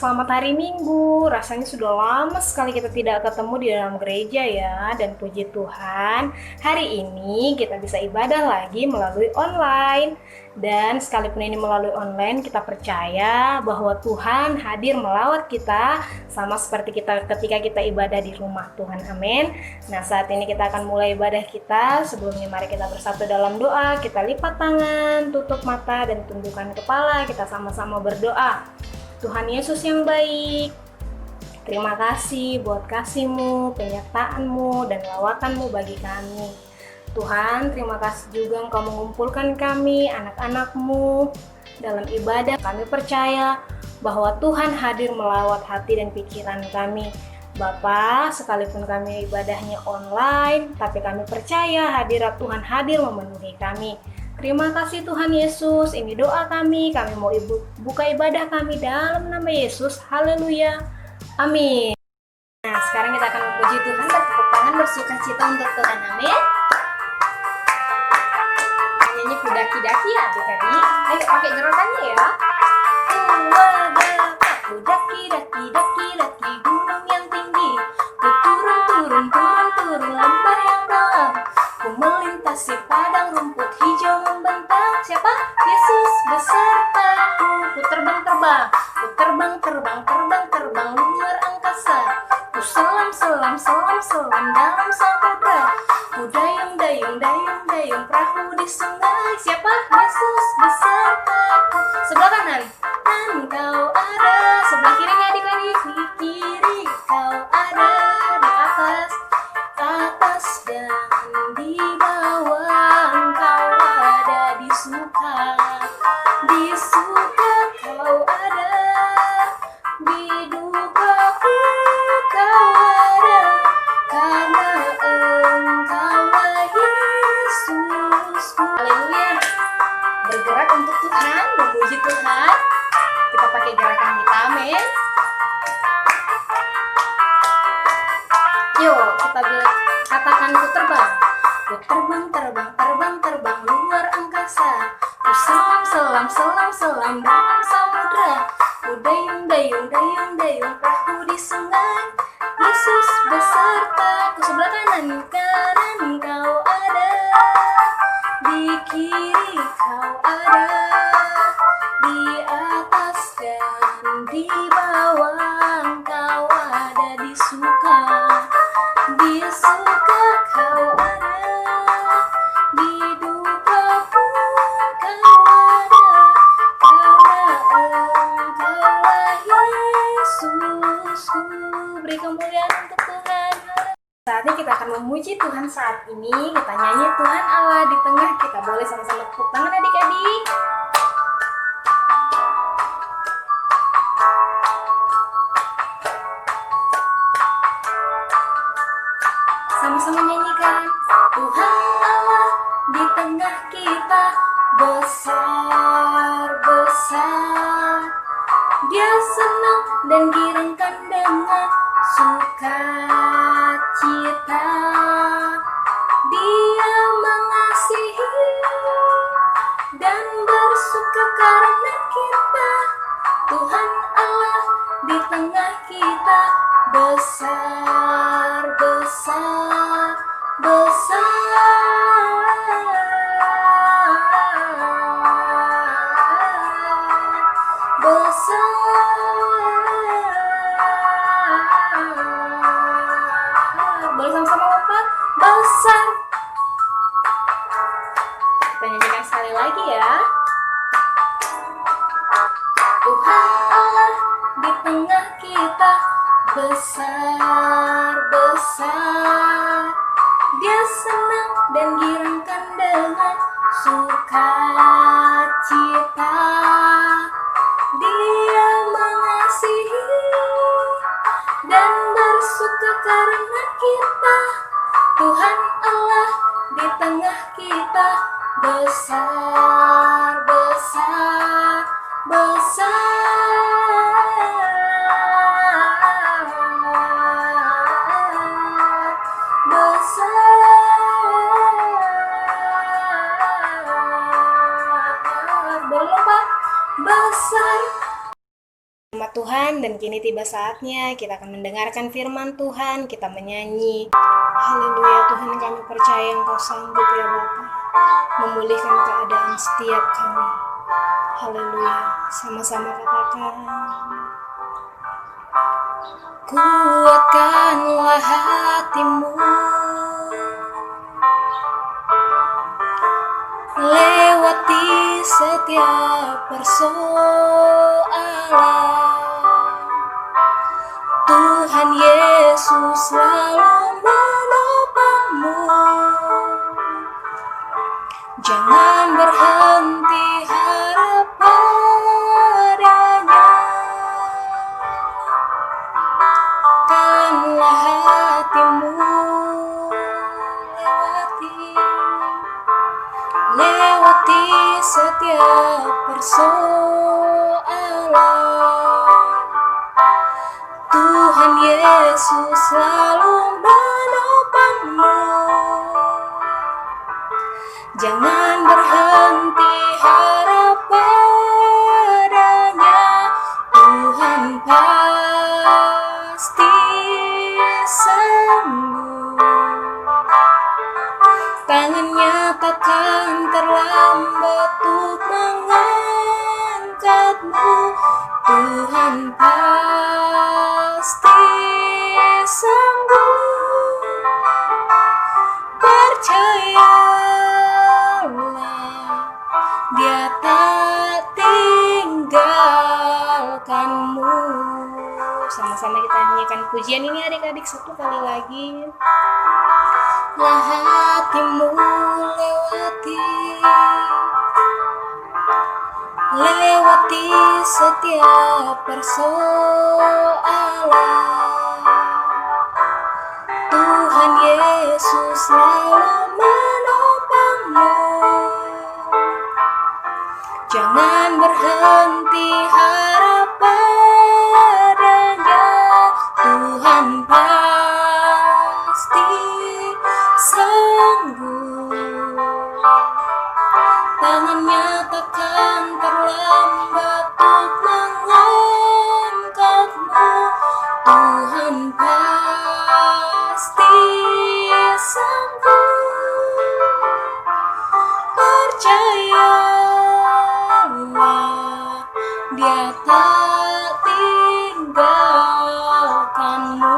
selamat hari Minggu. Rasanya sudah lama sekali kita tidak ketemu di dalam gereja ya. Dan puji Tuhan, hari ini kita bisa ibadah lagi melalui online. Dan sekalipun ini melalui online, kita percaya bahwa Tuhan hadir melawat kita sama seperti kita ketika kita ibadah di rumah Tuhan. Amin. Nah, saat ini kita akan mulai ibadah kita. Sebelumnya mari kita bersatu dalam doa. Kita lipat tangan, tutup mata dan tundukkan kepala. Kita sama-sama berdoa. Tuhan Yesus yang baik, terima kasih buat kasih-Mu, penyertaan-Mu, dan lawakan-Mu bagi kami. Tuhan, terima kasih juga Engkau mengumpulkan kami, anak-anak-Mu, dalam ibadah. Kami percaya bahwa Tuhan hadir melawat hati dan pikiran kami. Bapa, sekalipun kami ibadahnya online, tapi kami percaya hadirat Tuhan hadir memenuhi kami. Terima kasih Tuhan Yesus, ini doa kami mau buka ibadah kami dalam nama Yesus, haleluya, amin. Nah, sekarang kita akan memuji Tuhan, bertepuk tangan, bersuka cita untuk Tuhan, amin. Nyanyi kudaki-daki ya adik-adik, ayo pakai gerakannya ya. Ku daki-daki gunung yang tinggi, ku turun lembah yang dalam, ku melintasi padang rumput hijau membentang. Siapa? Yesus besertaku. Ku terbang luar angkasa, ku selam dalam samudra, ku dayung perahu di sungai. Siapa? Yesus besertaku. Sebelah kanan, Engkau ada. Sebelah kirinya adik-adik, di kiri Kau ada, di atas dan di bawah Engkau ada, di suka Kau ada, di duka Kau ada, karena Engkaulah Yesusku. Haleluya. Bergerak untuk Tuhan, memuji Tuhan. Kita pakai gerakan kita, amin. Yuk, kita katakan ku terbang luar angkasa, ku selam dalam samudra, ku dayung perahu di sungai. Yesus besertaku. Sebelah kanan Kau ada, di kiri Kau ada, di atas dan di bawah Engkau ada, di suka Kau ada, di duka pun Kau ada, karena Engkaulah Yesusku. Beri kemuliaan untuk Tuhan. Saatnya kita akan memuji Tuhan saat ini. Kita nyanyi Tuhan Allah di tengah kita. Boleh sama-sama tepuk tangan adik-adik. Sama-sama nyanyikan. Tuhan Allah di tengah kita, besar. Dia senang dan girangkan dengan sukacita. Dia mengasihi dan bersuka karena kita. Tuhan Allah di tengah kita, besar. Boleh sama-sama lompat. Besar. Kita nyanyikan sekali lagi ya. Tuhan Allah di tengah kita, besar. Dia senang dan girangkan dengan sukacita. Dia mengasihi dan bersuka karena kita. Tuhan Allah di tengah kita, besar. Berlomba besar. Nama Tuhan, dan kini tiba saatnya kita akan mendengarkan firman Tuhan, kita menyanyi. Haleluya, Tuhan kami percaya Engkau sanggup ya Bapa memulihkan keadaan setiap kami. Haleluya, sama-sama katakan. Kuatkanlah hatimu, lewati setiap persoalan. Tuhan Yesus selalu menopangmu. Jangan berhenti harap padanya. Kanlah hatimu, lewati setiap persoalan. Tuhan Yesus selalu menopangmu. Jangan berhenti harap padanya. Tuhan pasti sanggup. Tangannya takkan terlambat untuk mengangkatmu. Tuhan pasti sanggup. Percayalah, Dia tak tinggalkanmu. Sama-sama kita nyanyikan pujian ini adik-adik satu kali lagi. Lah hatimu lewati setiap persoalan. Tuhan Yesus selalu menopangmu. Jangan berhenti harap padanya. Tuhan pasti sanggup. Tangannya takkan terlambat untuk mengangkatmu. Tuhan pasti sanggup. Percayalah, Dia tak tinggalkanmu.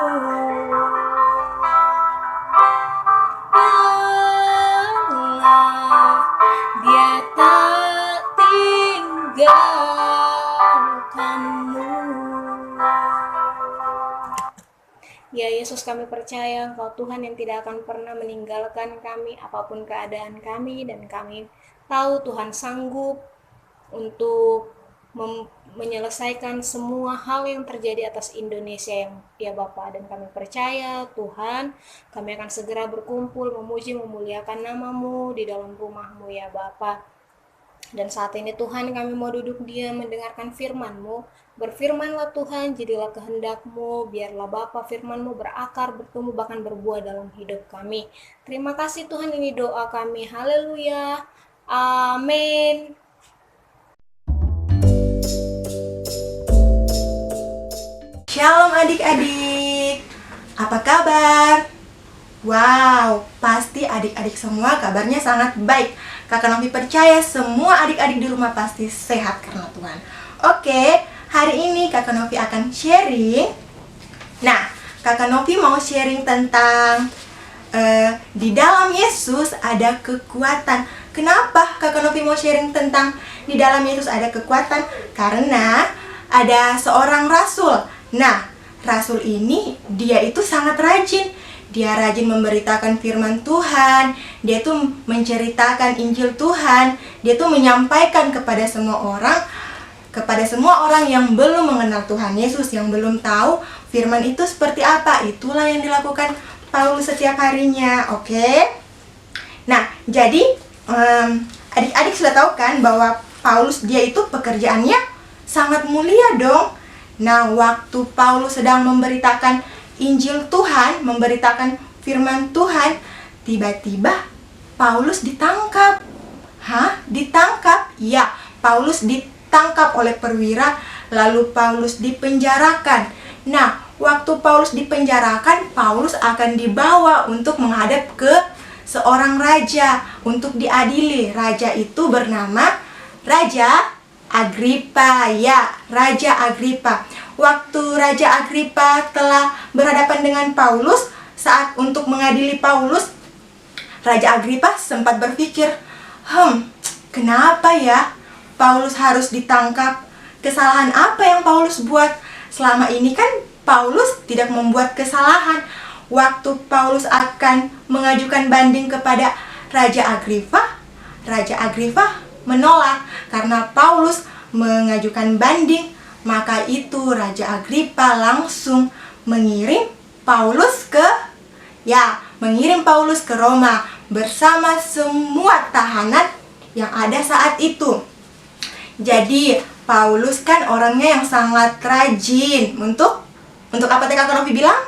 Dia tak tinggalkanmu. Ya Yesus, kami percaya Engkau Tuhan yang tidak akan pernah meninggalkan kami apapun keadaan kami, dan kami tahu Tuhan sanggup untuk menyelesaikan semua hal yang terjadi atas Indonesia yang ya Bapa, dan kami percaya Tuhan kami akan segera berkumpul memuji memuliakan nama-Mu di dalam rumah-Mu ya Bapa. Dan saat ini Tuhan kami mau duduk diam mendengarkan firman-Mu. Berfirmanlah Tuhan, jadilah kehendak-Mu, biarlah Bapa firman-Mu berakar, bertumbuh, bahkan berbuah dalam hidup kami. Terima kasih Tuhan, ini doa kami. Haleluya. Amin. Shalom adik-adik, apa kabar? Wow, pasti adik-adik semua kabarnya sangat baik. Kakak Novi percaya semua adik-adik di rumah pasti sehat karena Tuhan. Oke, hari ini Kakak Novi akan sharing. Nah, Kakak Novi mau sharing tentang di dalam Yesus ada kekuatan. Kenapa Kakak Novi mau sharing tentang di dalam Yesus ada kekuatan? Karena ada seorang rasul. Nah, rasul ini dia itu sangat rajin. Dia rajin memberitakan firman Tuhan. Dia tuh menceritakan Injil Tuhan. Dia tuh menyampaikan kepada semua orang yang belum mengenal Tuhan Yesus, yang belum tahu firman itu seperti apa. Itulah yang dilakukan Paulus setiap harinya. Oke. Nah, jadi adik-adik sudah tahu kan bahwa Paulus dia itu pekerjaannya sangat mulia dong. Nah, waktu Paulus sedang memberitakan Injil Tuhan, memberitakan firman Tuhan, tiba-tiba Paulus ditangkap. Ditangkap? Ya, Paulus ditangkap oleh perwira lalu Paulus dipenjarakan. Nah, waktu Paulus dipenjarakan, Paulus akan dibawa untuk menghadap ke seorang raja untuk diadili. Raja itu bernama Raja Agripa. Ya, Raja Agripa. Waktu Raja Agripa telah berhadapan dengan Paulus, saat untuk mengadili Paulus, Raja Agripa sempat berpikir, kenapa ya Paulus harus ditangkap? Kesalahan apa yang Paulus buat? Selama ini kan Paulus tidak membuat kesalahan. Waktu Paulus akan mengajukan banding kepada Raja Agripa menolak karena Paulus mengajukan banding. Maka itu Raja Agripa langsung mengirim Paulus ke Roma bersama semua tahanan yang ada saat itu. Jadi Paulus kan orangnya yang sangat rajin untuk apa tadi Kak Novi bilang?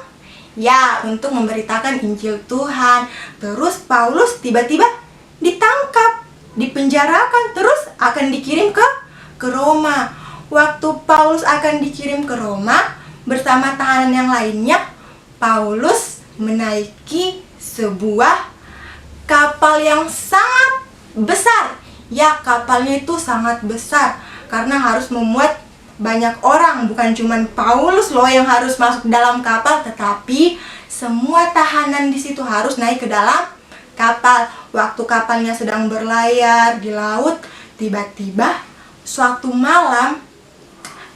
Ya, untuk memberitakan Injil Tuhan. Terus Paulus tiba-tiba ditangkap, dipenjarakan, terus akan dikirim ke Roma. Waktu Paulus akan dikirim ke Roma bersama tahanan yang lainnya, Paulus menaiki sebuah kapal yang sangat besar. Ya, kapalnya itu sangat besar karena harus memuat banyak orang. Bukan cuma Paulus loh yang harus masuk dalam kapal, tetapi semua tahanan di situ harus naik ke dalam kapal. Waktu kapalnya sedang berlayar di laut, tiba-tiba suatu malam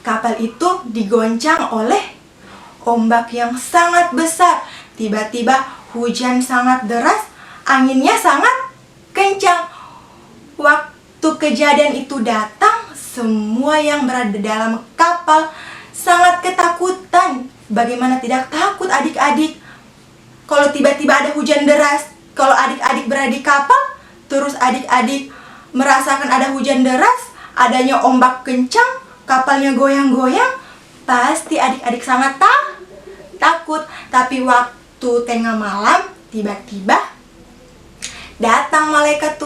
kapal itu digoncang oleh ombak yang sangat besar. Tiba-tiba hujan sangat deras, anginnya sangat kencang. Waktu kejadian itu datang, semua yang berada dalam kapal sangat ketakutan. Bagaimana tidak takut adik-adik? Kalau tiba-tiba ada hujan deras, kalau adik-adik berada di kapal, terus adik-adik merasakan ada hujan deras, adanya ombak kencang, kapalnya goyang-goyang, pasti adik-adik sangat takut. Tapi waktu tengah malam, tiba-tiba datang malaikat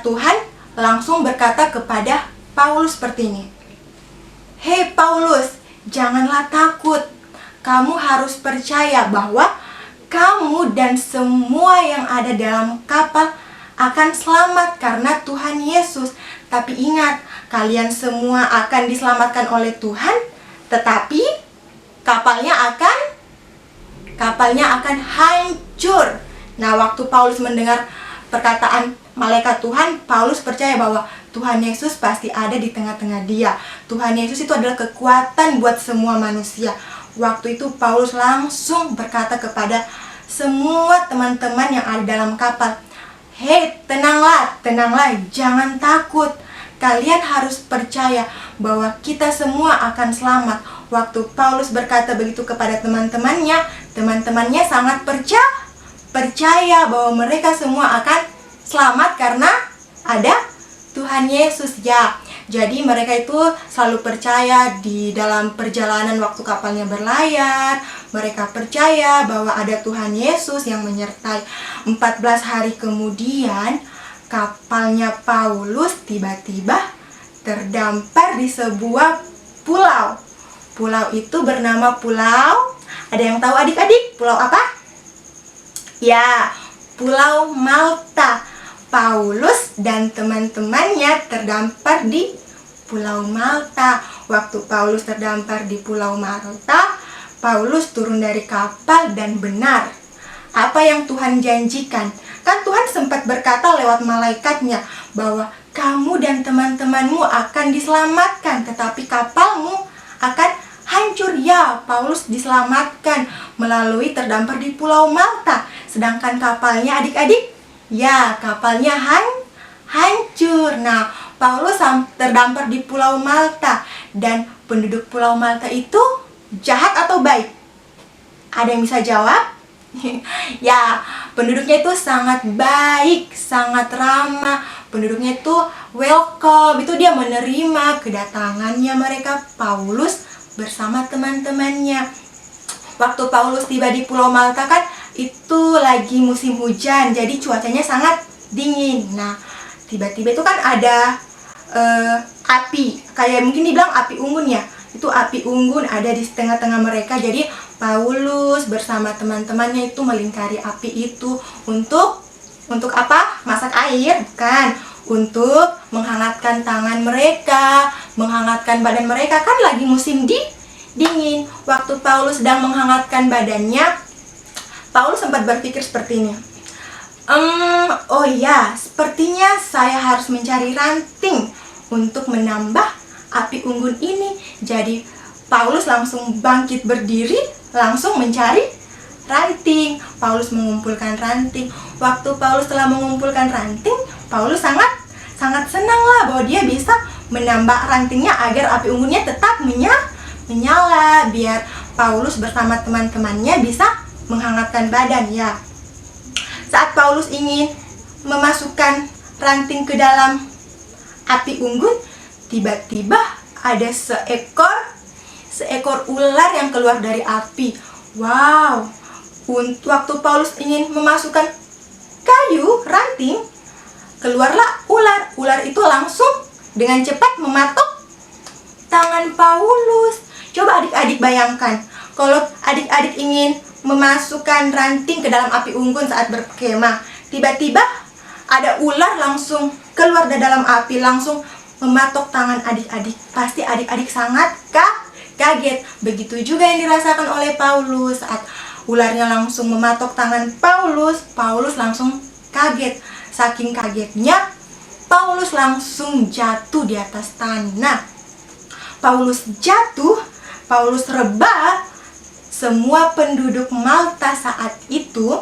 Tuhan langsung berkata kepada Paulus seperti ini. Hei Paulus, janganlah takut. Kamu harus percaya bahwa kamu dan semua yang ada dalam kapal akan selamat karena Tuhan Yesus. Tapi ingat, kalian semua akan diselamatkan oleh Tuhan, tetapi kapalnya akan hancur. Nah, waktu Paulus mendengar perkataan malaikat Tuhan, Paulus percaya bahwa Tuhan Yesus pasti ada di tengah-tengah dia. Tuhan Yesus itu adalah kekuatan buat semua manusia. Waktu itu Paulus langsung berkata kepada semua teman-teman yang ada dalam kapal, hei, tenanglah, jangan takut. Kalian harus percaya bahwa kita semua akan selamat. Waktu Paulus berkata begitu kepada teman-temannya sangat percaya bahwa mereka semua akan selamat karena ada Tuhan Yesus. Ya, jadi mereka itu selalu percaya di dalam perjalanan waktu kapalnya berlayar. Mereka percaya bahwa ada Tuhan Yesus yang menyertai. 14 hari kemudian, kapalnya Paulus tiba-tiba terdampar di sebuah pulau. Pulau itu bernama Pulau, ada yang tahu adik-adik? Pulau apa? Ya, Pulau Malta. Paulus dan teman-temannya terdampar di Pulau Malta. Waktu Paulus terdampar di Pulau Malta, Paulus turun dari kapal dan benar apa yang Tuhan janjikan. Kan Tuhan sempat berkata lewat malaikatnya bahwa kamu dan teman-temanmu akan diselamatkan, tetapi kapalmu akan hancur. Ya, Paulus diselamatkan melalui terdampar di Pulau Malta. Sedangkan kapalnya adik-adik, ya, kapalnya hancur. Nah, Paulus terdampar di Pulau Malta. Dan penduduk Pulau Malta itu jahat atau baik? Ada yang bisa jawab? Ya, penduduknya itu sangat baik, sangat ramah. Penduduknya itu welcome, itu dia menerima kedatangannya mereka, Paulus bersama teman-temannya. Waktu Paulus tiba di Pulau Malta kan itu lagi musim hujan, jadi cuacanya sangat dingin. Nah, tiba-tiba itu kan ada api, kayak mungkin dibilang api unggun ya. Itu api unggun ada di tengah-tengah mereka. Jadi Paulus bersama teman-temannya itu melingkari api itu untuk apa? Masak air? Bukan. Untuk menghangatkan tangan mereka, menghangatkan badan mereka. Kan lagi musim dingin. Waktu Paulus sedang menghangatkan badannya, Paulus sempat berpikir seperti ini. Oh iya, sepertinya saya harus mencari ranting untuk menambah api unggun ini. Jadi Paulus langsung bangkit berdiri, langsung mencari ranting. Paulus mengumpulkan ranting. Waktu Paulus telah mengumpulkan ranting, Paulus sangat senang lah bahwa dia bisa menambah rantingnya agar api unggunnya tetap menyala, biar Paulus bersama teman-temannya bisa menghangatkan badan ya. Saat Paulus ingin memasukkan ranting ke dalam api unggun, tiba-tiba ada seekor ular yang keluar dari api. Wow. Waktu Paulus ingin memasukkan kayu ranting, keluarlah ular. Ular itu langsung dengan cepat mematuk tangan Paulus. Coba adik-adik bayangkan, kalau adik-adik ingin memasukkan ranting ke dalam api unggun saat berkemah, tiba-tiba ada ular langsung keluar dari dalam api, langsung mematok tangan adik-adik. Pasti adik-adik sangat kaget. Begitu juga yang dirasakan oleh Paulus saat ularnya langsung mematok tangan Paulus. Paulus langsung kaget. Saking kagetnya, Paulus langsung jatuh di atas tanah. Paulus jatuh, Paulus rebah. Semua penduduk Malta saat itu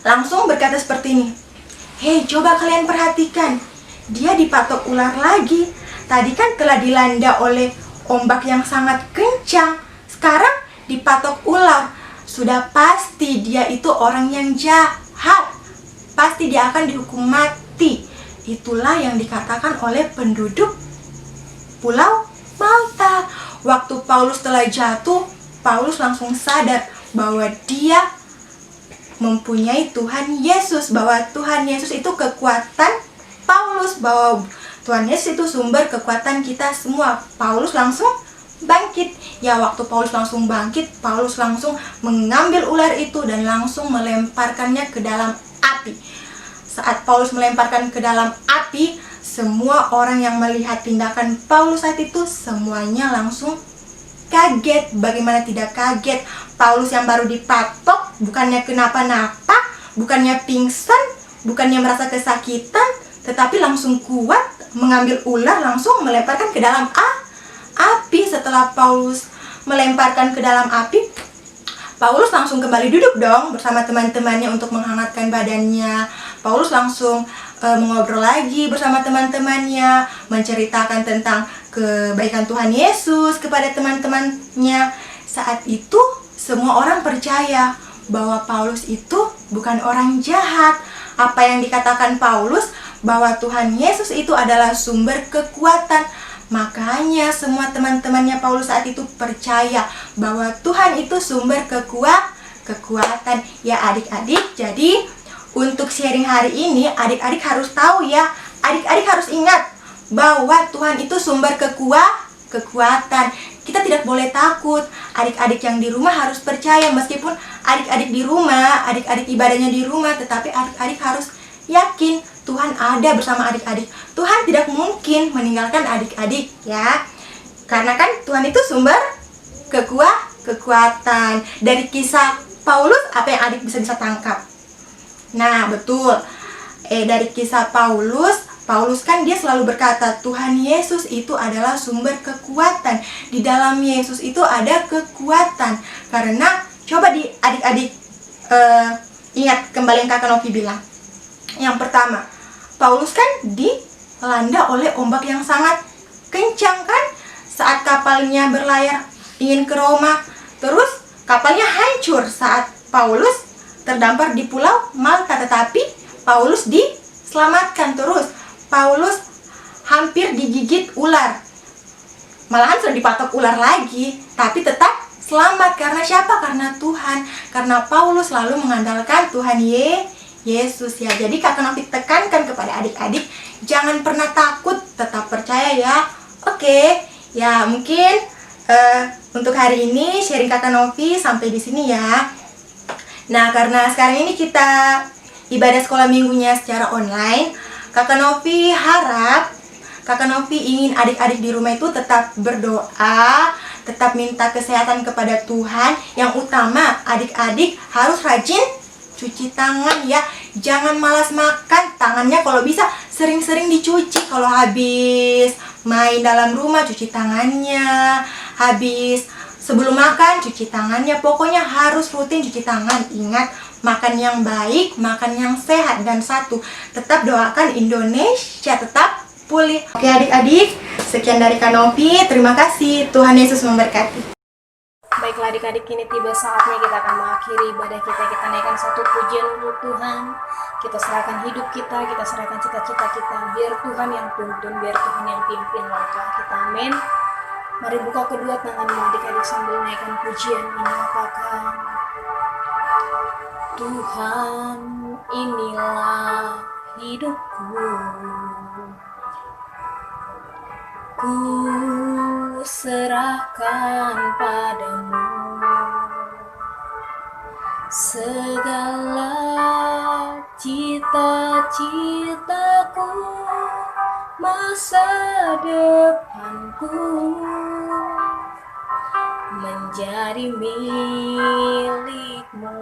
langsung berkata seperti ini. Hei, coba kalian perhatikan, dia dipatok ular lagi. Tadi kan telah dilanda oleh ombak yang sangat kencang, sekarang dipatok ular. Sudah pasti dia itu orang yang jahat. Pasti dia akan dihukum mati. Itulah yang dikatakan oleh penduduk Pulau Malta. Waktu Paulus telah jatuh, Paulus langsung sadar bahwa dia mempunyai Tuhan Yesus, bahwa Tuhan Yesus itu kekuatan Paulus, bahwa Tuhan Yesus itu sumber kekuatan kita semua. Paulus langsung bangkit. Ya, waktu Paulus langsung bangkit, Paulus langsung mengambil ular itu dan langsung melemparkannya ke dalam api. Saat Paulus melemparkan ke dalam api, semua orang yang melihat tindakan Paulus saat itu semuanya langsung kaget. Bagaimana tidak kaget? Paulus yang baru dipatok, bukannya kenapa-napa, bukannya pingsan, bukannya merasa kesakitan, tetapi langsung kuat mengambil ular, langsung melemparkan ke dalam api. Setelah Paulus melemparkan ke dalam api, Paulus langsung kembali duduk dong bersama teman-temannya untuk menghangatkan badannya. Paulus langsung mengobrol lagi bersama teman-temannya, menceritakan tentang kebaikan Tuhan Yesus kepada teman-temannya. Saat itu semua orang percaya bahwa Paulus itu bukan orang jahat. Apa yang dikatakan Paulus, bahwa Tuhan Yesus itu adalah sumber kekuatan. Makanya semua teman-temannya Paulus saat itu percaya bahwa Tuhan itu sumber kekuatan. Ya adik-adik, jadi untuk sharing hari ini, adik-adik harus tahu ya, adik-adik harus ingat bahwa Tuhan itu sumber kekuatan. Kita tidak boleh takut. Adik-adik yang di rumah harus percaya, meskipun adik-adik di rumah, adik-adik ibadahnya di rumah, tetapi adik-adik harus yakin Tuhan ada bersama adik-adik. Tuhan tidak mungkin meninggalkan adik-adik ya. Karena kan Tuhan itu sumber kekuatan. Dari kisah Paulus, apa yang adik bisa tangkap? Nah, betul. Dari kisah Paulus kan dia selalu berkata Tuhan Yesus itu adalah sumber kekuatan. Di dalam Yesus itu ada kekuatan. Karena coba adik-adik ingat kembali yang Kakak Novi bilang. Yang pertama, Paulus kan dilanda oleh ombak yang sangat kencang kan saat kapalnya berlayar ingin ke Roma. Terus kapalnya hancur saat Paulus terdampar di Pulau Malta, tetapi Paulus diselamatkan. Terus Paulus hampir digigit ular, malahan sudah dipatok ular lagi, tapi tetap selamat. Karena siapa? Karena Tuhan. Karena Paulus selalu mengandalkan Tuhan Yesus ya. Jadi Kakak Novi tekankan kepada adik-adik, jangan pernah takut tetap percaya ya. Oke, ya mungkin untuk hari ini sharing Kakak Novi sampai di sini ya. Nah, karena sekarang ini kita ibadah sekolah minggunya secara online, Kakak Novi harap Kakak Novi ingin adik-adik di rumah itu tetap berdoa, tetap minta kesehatan kepada Tuhan. Yang utama, adik-adik harus rajin cuci tangan ya. Jangan malas makan, tangannya kalau bisa sering-sering dicuci. Kalau habis main dalam rumah, cuci tangannya. Habis sebelum makan, cuci tangannya. Pokoknya harus rutin cuci tangan. Ingat, makan yang baik, makan yang sehat. Dan satu, tetap doakan Indonesia tetap pulih. Oke adik-adik, sekian dari Kak Novi. Terima kasih, Tuhan Yesus memberkati. Baiklah adik-adik, kini tiba saatnya kita akan mengakhiri ibadah kita. Kita naikkan satu pujian untuk Tuhan. Kita serahkan hidup kita serahkan cita-cita kita. Biar Tuhan yang tuntun, biar Tuhan yang pimpin langkah kita. Amin. Mari buka kedua tanganmu adik-adik sambil naikkan pujian ini. Katakan, Tuhan, inilah hidupku. Ku serahkan padamu segala cita-citaku, masa depanku menjadi milikmu.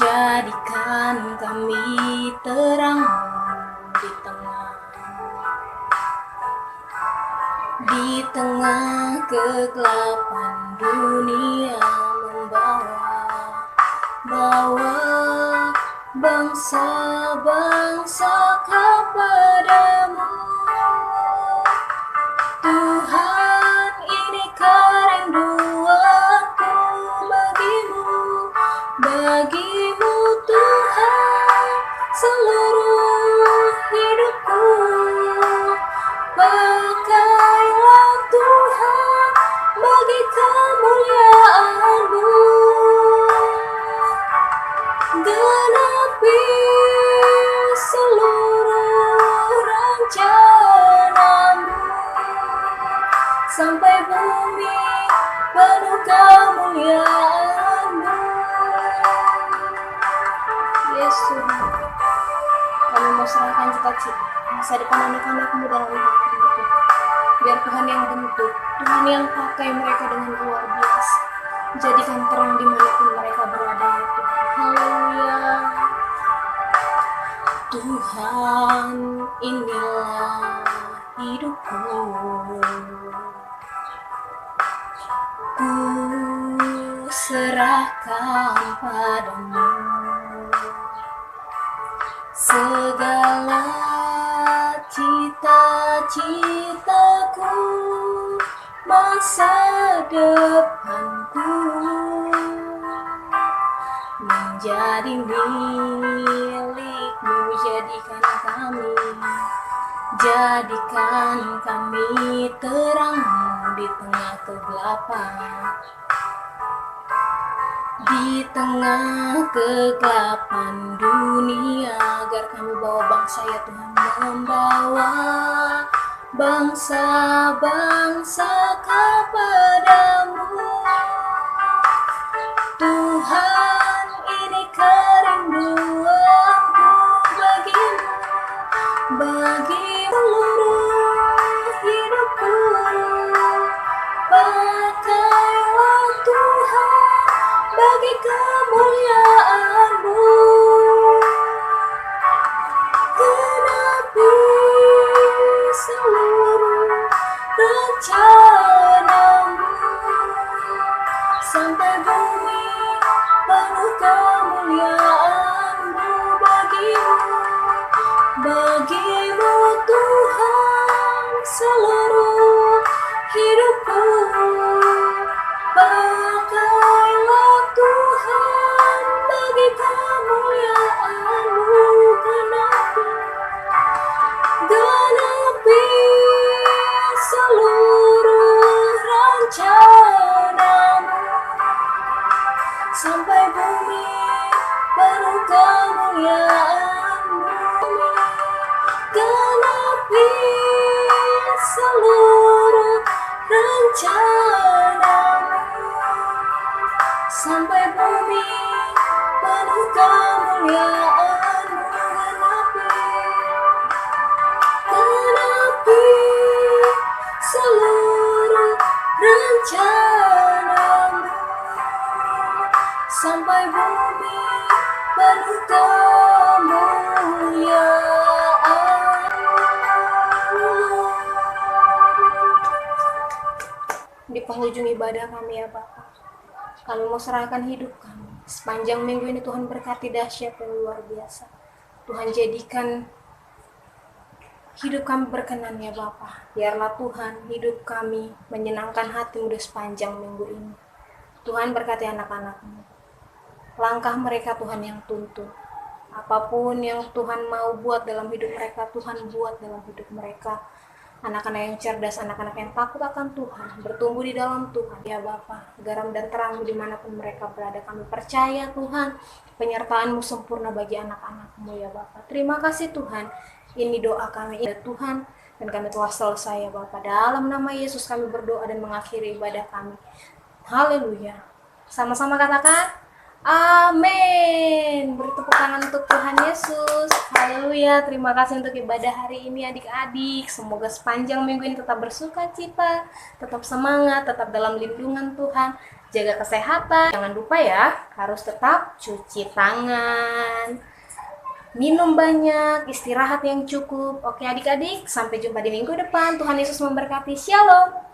Jadikan kami terang di tengah kegelapan dunia, membawa bangsa-bangsa kepadamu. Tuhan, ini kerinduanku bagimu Tuhan, seluruh hidupku. Pakailah Tuhan bagi kemuliaan-Mu. Genapi seluruh rencana-Mu, sampai bumi penuh kemuliaan-Mu. Yesus, kami mau serahkan cita-cita masa depan anak-anak-Mu dalam hati. Biar Tuhan yang bentuk, Tuhan yang pakai mereka dengan luar biasa. Jadikan terang dimanapun mereka berada ya Tuhan. Haleluya. Tuhan, inilah hidupku. Ku serahkan padamu segala cita-citaku, masa depanku menjadi milik-Mu. Jadikan kami terang-Mu di tengah kegelapan. Di tengah kegelapan dunia, agar kami bawa bangsa ya Tuhan, membawa bangsa-bangsa kepadamu. Tuhan, ini kerinduanku bagi seluruh hidupku. Pakailah Tuhan bagi kemuliaan-Mu. Genapi seluruh rencana-Mu, sampai bumi penuh kemuliaan-Mu. Bagimu Tuhan, seluruh hidupku. Pakailah Tuhan bagi kemuliaan-Mu. Genapi seluruh seluruh rencanamu, sampai bumi penuh kemuliaan-Mu genapi seluruh rencanamu, sampai bumi penuh kemuliaan-Mu. Di penghujung ibadah kami ya Bapa, kami mau serahkan hidup kami. Sepanjang minggu ini Tuhan berkati dahsyat dan luar biasa. Tuhan jadikan hidup kami berkenan ya Bapa. Biarlah Tuhan hidup kami menyenangkan hati-Mu di sepanjang minggu ini. Tuhan berkati anak-anak-Mu. Langkah mereka Tuhan yang tuntun. Apapun yang Tuhan mau buat dalam hidup mereka, Tuhan buat dalam hidup mereka. Anak-anak yang cerdas, anak-anak yang takut akan Tuhan, bertumbuh di dalam Tuhan. Ya Bapa, garam dan terang dimanapun mereka berada. Kami percaya Tuhan, penyertaan-Mu sempurna bagi anak-anak-Mu ya Bapa. Terima kasih Tuhan. Ini doa kami ya Tuhan, dan kami telah selesai ya Bapa. Dalam nama Yesus kami berdoa dan mengakhiri ibadah kami. Haleluya. Sama-sama katakan amin. Beri tepuk tangan untuk Tuhan Yesus. Haleluya. Terima kasih untuk ibadah hari ini adik-adik. Semoga sepanjang minggu ini tetap bersuka cita, tetap semangat, tetap dalam lindungan Tuhan. Jaga kesehatan. Jangan lupa ya, harus tetap cuci tangan, minum banyak, istirahat yang cukup. Oke adik-adik, sampai jumpa di minggu depan. Tuhan Yesus memberkati. Shalom.